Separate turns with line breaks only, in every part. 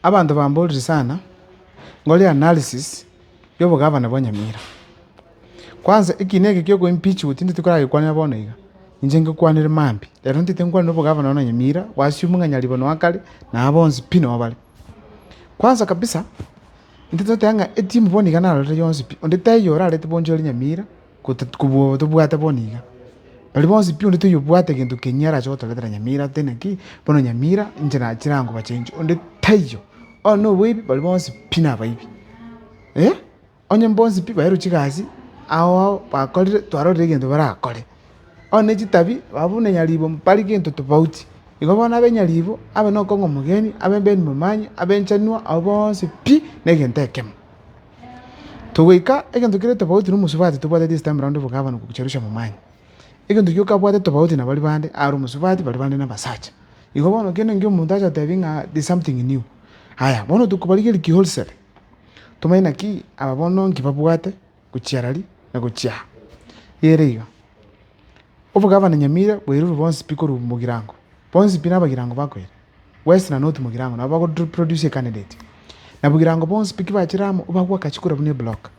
abantu bambolire sana ngoli analysis yobo gavana bwa Nyamira. Kwanza ikinege kyo go impeach utindi tukora yikwana bona iga inje ngikwanire mambi lero ntite nkwana nobo gavana wa Nyamira wasiumunga nyalibono wakali na abonzi pino wabali. Kwanza kabisa ntito tanga etimu boniga nalore yonsi pi onde tayora lete bonjoli Nyamira kubo tubwata boniga bali bonsi pi onde tuyubwate kintu kenyara choto lete Nyamira tenaki bono Nyamira inje na chirango bachenje onde tayo no webi bali bonsi pina baibi onye mbonsi pi bayero chigazi aho bakorire twarore kintu barakore one chitabi babune nyalibo mpali kintu tofauti igobona benyalibo abe no kongo mugeni abe ben mumanyi abe nchanwa abonsi pi negentekemo tugwika ekintu kire tofauti n'umusubati tubwate this time round bugabana kucherusha mumanyi ekintu kyoka bwate tofauti na bali bande ari umusubati bali bande n'abasacha igobona kene ngyo umuntu acha tebinga the something new. Haya bono tukubalike liki wholesale tumaina ki ababono ngibabwate kuchiarali na kuchia yereiga obu gavana Nyamira bweru bonsi pikoro mugirango bonsi pina bagirango bakwere west na north mugirango na bako produce candidate na bugirango bonsi piki bachiramo ubagwa kachikura bune block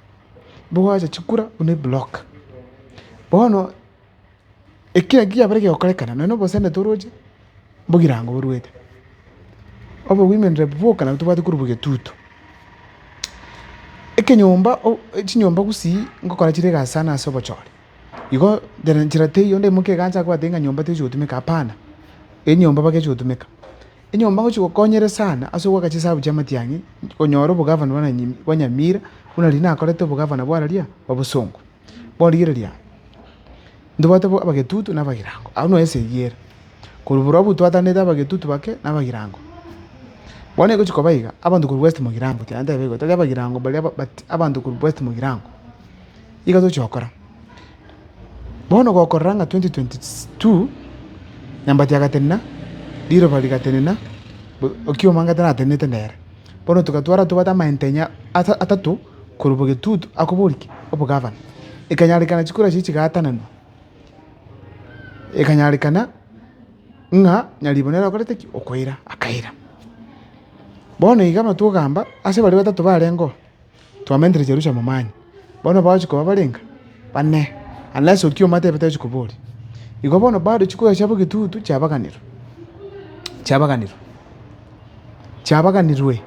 bwacha chikura bune block bono ekia gia bareke okolekana no bosene toroje bugirango burwete obo women rep voka na tubate kurubuge tuto ekenyomba chinyomba kusi ngokora chirega sana sobo chole igo derantira te yonde muke gancha kwa tenga nyomba te chutumika hapana enyomba bake chutumika enyomba ngo chukonyere sana aso kwa kachisabu chama tiangi konyoro bo governor wa Nyamira una lina akoreto bo governor bwa ria babusongo boli ria ndubate bo abagetutu na bagirango auno ese yera kurubura butwata neta abagetutu bake na bagirango bone ko chikobayiga abantu ku west mugirango tyanda bego tali abagirango bali abantu ku west mugirango igazo chokora bono gokoranga 2022 nyamba tyagatenna diro bali gatenena okyo manga tana tenete ndere bono tukatwara tubata maintenya atatu kurubuge tutu akubuliki obo gavana ikanyalikana chikura chichi gatanano ikanyalikana nga nyalibonera korete ki okoira akaira bono igama tugamba ase bali batatu barengo twamentre Jerusha mumanyi bono bachiko babalenga bane unless okyo mate beta chikubuli igo bono bado chikuya chabo gitutu chabaganirwe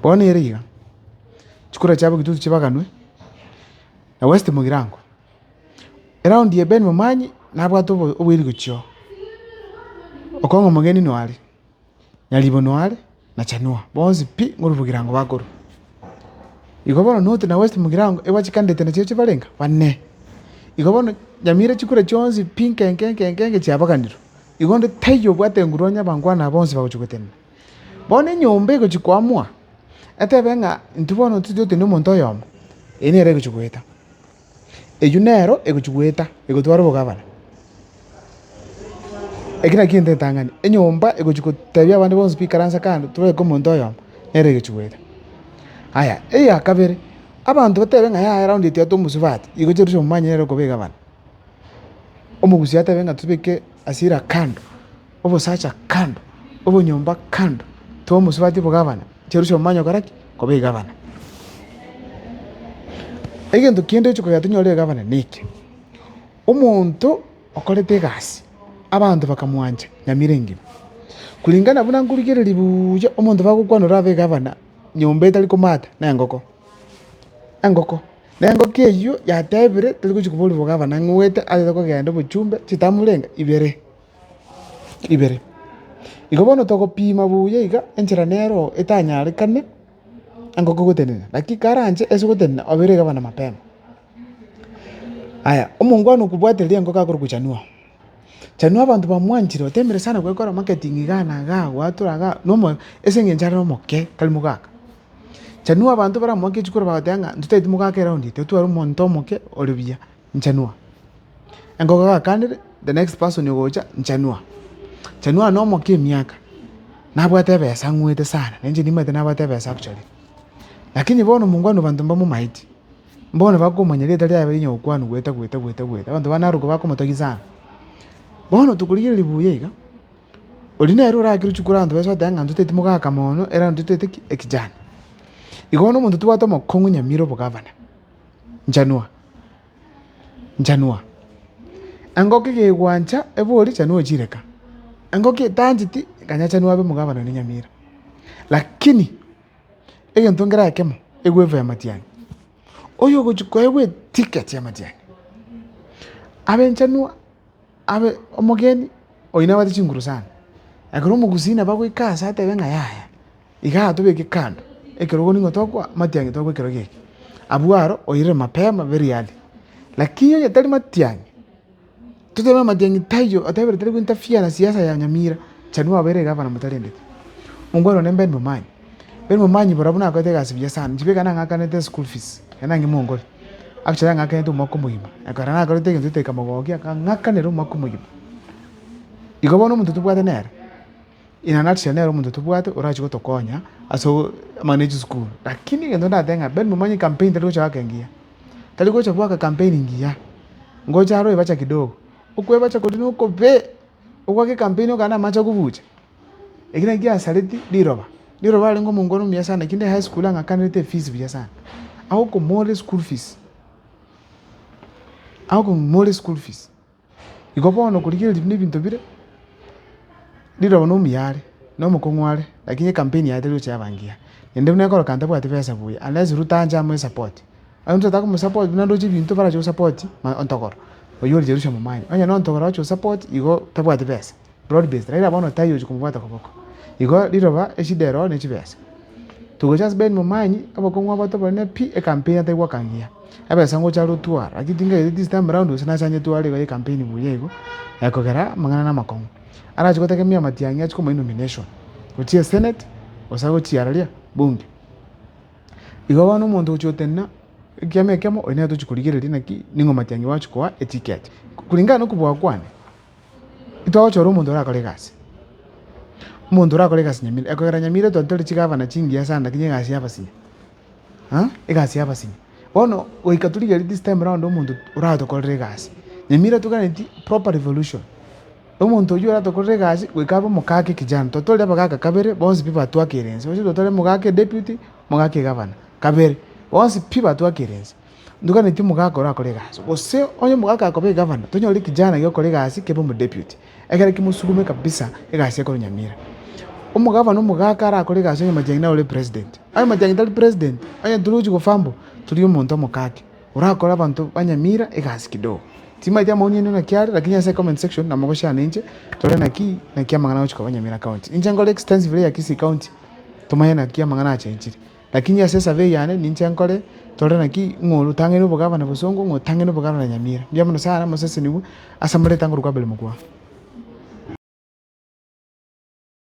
bono eriga chikura chabo gitutu chabaganwe na west mugirango around ye ben mumanyi nabwato obwiri gucho okongo mugeni no ali nyalibo no ali na chanua bonzi pi ngurubugirango bakoro igobono note na west mugirango ewachi candidate na cheche balenga bane igobono Nyamira chikure chonzi pinkenkenkenke chabaganiro igonde tayo bwate nguronya bangwana bonzi bakuchuketena bone nyombe go chikwamwa atebenga ntubono tudote no monto yomo enere kuchukweta ejunero ekuchukweta ekutwara bogabana ekina kinte tangani enyomba ekuchukutebya abandi bonzi pikaransa kandi tuwe ko monto yomo ere kuchukweta. Haya eya kabere abantu batebenga ya around it yato musubati igo Jerusha mumanyero ko begabana omugusi yatebenga tubeke asira kando obo sacha kando obo nyomba kando to musubati bogabana Jerusha mumanyo karaki ko begabana egento kinde chuko yatunyole gavana niki umuntu okorete gasi abantu bakamwanja Nyamirengi kulingana buna ngurigere libuja umuntu bakukwanura ave gavana nyombe etali kumata na ngoko nengoke eyo yatebire tali kuchikubuli bo gavana ngwete ale ko genda buchumbe chitamulenga ibere igobono toko pima buye iga enchera nero etanyare kane angoko gutenena lakini karanje eso gutenena obere gavana mapema. Aya omungwano kubwatelia ngoka kuru kuchanua abantu bamwanjire batemere sana kwekora marketing igana ga waturaga nomo esengenjara no moke kali mugaka chanua abantu bara moke chikura bagatanga ndutete mugaka round ite tuwa monto moke olibia nchanua ngoka kandi the next person yogocha chanua no moke miaka nabwate besa ngwete sana nenje nimete nabwate besa actually lakini bono mungwano bantu mbamu maiti mbona bakomanya leta lya bari nyokwano gweta abantu banaruko bakomotogizana bono tukulire libuye iga olinero rakiri chukura antu beso tanga ntutete mugaka mono era ntutete ekijana igono muntu tubata mokongu Nyamira bugavana njanua angoke gegwanja ebori chanua chireka angoke tanjiti kanya chanua be mugavana ni Nyamira lakini egento ngera kemo egweva ya Matiang'i oyo gochukwa egwe ticket ya Matiang'i abe nchanua abe omogeni oina wati chinguru sana akoro mugusina bagwikasa ate benga yaya iga tobeke kando ekerogo ningo tokwa Matiang'i tokwe keroge abuaro oire mapema very early lakini yo tali Matiang'i tutema Matiang'i tayo atebere tali interfere na siasa ya Nyamira chanua bere gavana mutalende mungwaro ne Ben Momanyi borabuna ko tega sibya sana jibeka na ngaka ne school fees yana ngimongol actually ngaka ntu mako muhima akara na ko tega ntu kama gogi aka ngaka ne ro mako muhima igobono muntu tubwate nere ina nutshell nere muntu tubwate urachi gotokonya aso manage school lakini ngendo ndatenga Ben Momanyi campaign tali gocha wakengia tali gocha bwaka campaign ngia ngocha ro ibacha kidogo ukwe bacha kodino uko be ukwake campaign kana macha kubucha ikina ngia saliti diroba bali ngo mungono mya sana kinde high school anga kanete fees bya sana au ko more school fees igobono kulikile dibini bintu bire diroba no myare no mukongware lakini campaign ya telo cha bangia ende mna ko kanta bwa pesa buya unless rutanja mo support ayunza tako mo support bina doji bintu para jo support ma ontokoro oyori jerusha mumanyi anya no ontokoro cho support igo tabwa pesa broad based raira bono tayo jikumbuata koboko igo diroba eshidero ne chibesa tugochas Ben Momanyi abakongwa bato bane pi e campaign ategwa kangia abe sango charo tuara akitinga this time round usina chanye tuare ga campaign buyego yakogera mangana na makongo ara chikote kemia Matiang'i achiko mo nomination utie senate osago chiaralia bunge igo bano muntu uchotenna kemo ene atu chikurigere dinaki ningo Matiang'i wacho kwa etiquette kulingana no kubwa kwane itawo choro muntu ra kolegasi muntu urakoreka Nyamira ekogera Nyamira tontole chigavana chingia sana kinye gasi hapa sinya egasi hapa sinya bono oikatulika this time round omuntu uratokorera gasi Nyamira tukaneti proper revolution omuntu oyo uratokorera gasi wekaba mukake kijana totole abagaka kabere bonse pipa twakerense ocho totole mugake deputy mugake governor kabere bonse pipa twakerense ndukaneti mugaka urakorera gasi ose onye mugaka akobe governor tonyole kijana yokore gasi kebo mu deputy ekere kimusugume kabisa egasi ekoro Nyamira umugavana umugaka arakore gasi onye Matiang'i na ole president ayo Matiang'i tali president anya turuji gofambo turi umuntu omukake urakora abantu banyamira egasi kidogo tima ya maoni neno na kiari lakini ya comment section na mogosha ninje tole na kia mangana uchiko banyamira county inje ngole extensive ya Kisii county tumaya na kia mangana acha injiri lakini ya survey yane ninje ngole tole na ngolu tangene ubugavana busongo ngotangene ubugavana Nyamira ndiamano sana mosese nibu asamule tanguru kabele mukwa